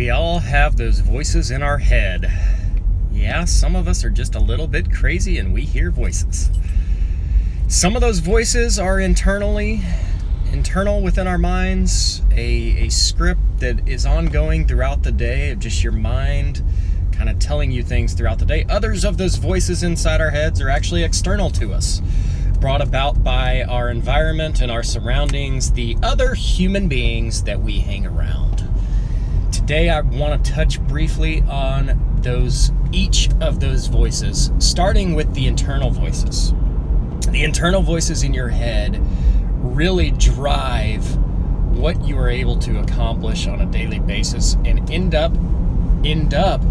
We all have those voices in our head. Yeah, some of us are just a little bit crazy and we hear voices. Some of those voices are internal within our minds, a script that is ongoing throughout the day of just your mind kind of telling you things throughout the day. Others of those voices inside our heads are actually external to us, brought about by our environment and our surroundings, the other human beings that we hang around. Today I want to touch briefly on each of those voices, starting with the internal voices. The internal voices in your head really drive what you are able to accomplish on a daily basis and end up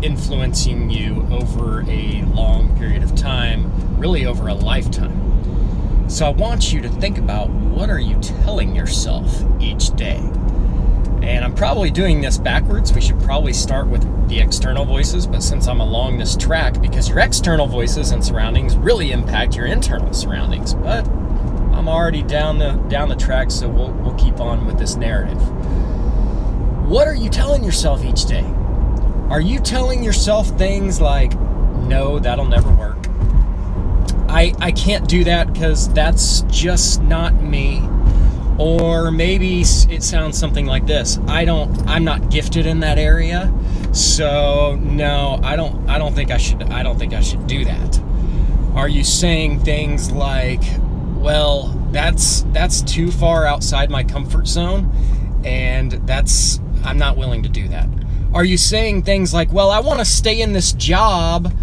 influencing you over a long period of time, really over a lifetime. So I want you to think about, what are you telling yourself each day? And I'm probably doing this backwards. We should probably start with the external voices, but since I'm along this track, because your external voices and surroundings really impact your internal surroundings, but I'm already down the track, so we'll keep on with this narrative. What are you telling yourself each day? Are you telling yourself things like, no, that'll never work? I can't do that because that's just not me. Or maybe it sounds something like this: I'm not gifted in that area, so no, I don't think I should do that. Are you saying things like, well, that's too far outside my comfort zone, and I'm not willing to do that? Are you saying things like, well, I want to stay in this job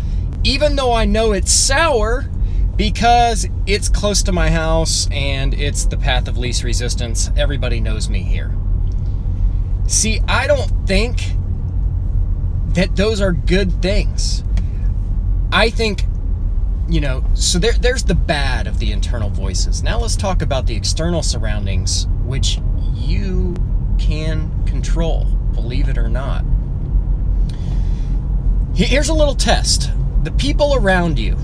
even though I know it's sour, because it's close to my house and it's the path of least resistance. Everybody knows me here. See, I don't think that those are good things. I think, so there's the bad of the internal voices. Now let's talk about the external surroundings, which you can control, believe it or not. Here's a little test. The people around you,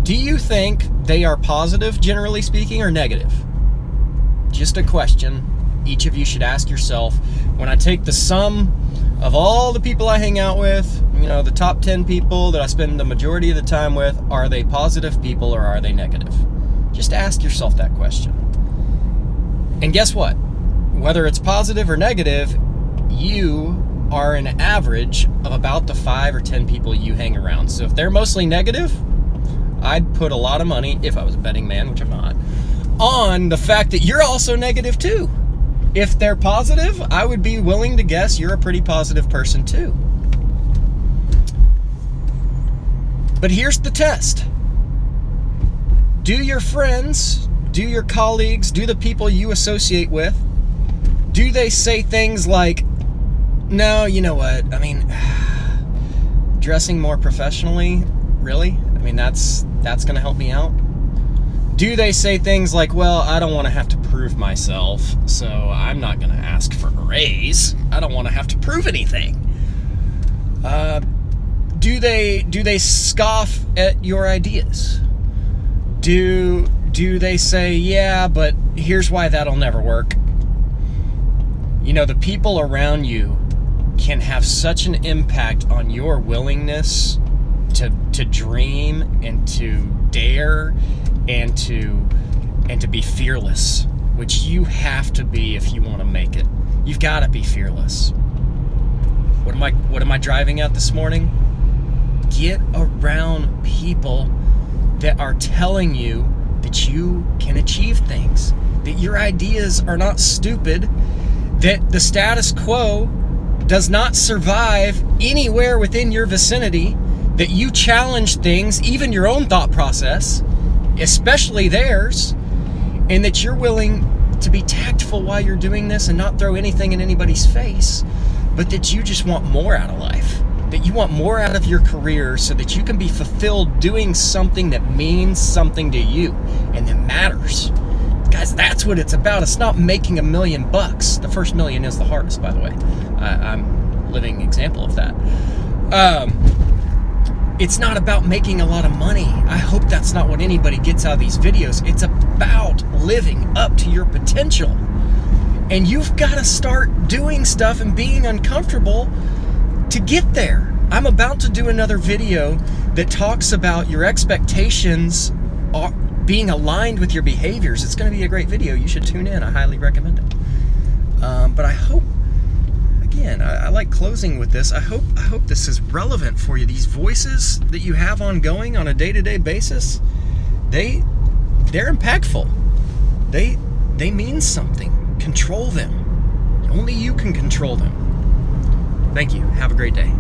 do you think they are positive, generally speaking, or negative? Just a question each of you should ask yourself. When I take the sum of all the people I hang out with, the top 10 people that I spend the majority of the time with, are they positive people or are they negative? Just ask yourself that question. And guess what? Whether it's positive or negative, you are an average of about the 5 or 10 people you hang around. So if they're mostly negative, I'd put a lot of money, if I was a betting man, which I'm not, on the fact that you're also negative too. If they're positive, I would be willing to guess you're a pretty positive person too. But here's the test. Do your friends, do your colleagues, do the people you associate with, do they say things like, no, you know what, dressing more professionally, really? That's going to help me out? Do they say things like, well, I don't want to have to prove myself, so I'm not going to ask for a raise. I don't want to have to prove anything. Do they scoff at your ideas? Do they say, yeah, but here's why that'll never work? The people around you can have such an impact on your willingness to dream and to dare and to be fearless, which you have to be if you want to make it. You've got to be fearless. What am I driving at this morning? Get around people that are telling you that you can achieve things, that your ideas are not stupid, that the status quo does not survive anywhere within your vicinity, that you challenge things, even your own thought process, especially theirs, and that you're willing to be tactful while you're doing this and not throw anything in anybody's face, but that you just want more out of life, that you want more out of your career so that you can be fulfilled doing something that means something to you and that matters. Guys, that's what it's about. It's not making $1 million. The first million is the hardest, by the way. I'm a living example of that. It's not about making a lot of money. I hope that's not what anybody gets out of these videos. It's about living up to your potential. And you've got to start doing stuff and being uncomfortable to get there. I'm about to do another video that talks about your expectations being aligned with your behaviors. It's going to be a great video. You should tune in. I highly recommend it. But I hope, again, I like closing with this. I hope this is relevant for you. These voices that you have ongoing on a day-to-day basis, they're impactful. They mean something. Control them. Only you can control them. Thank you. Have a great day.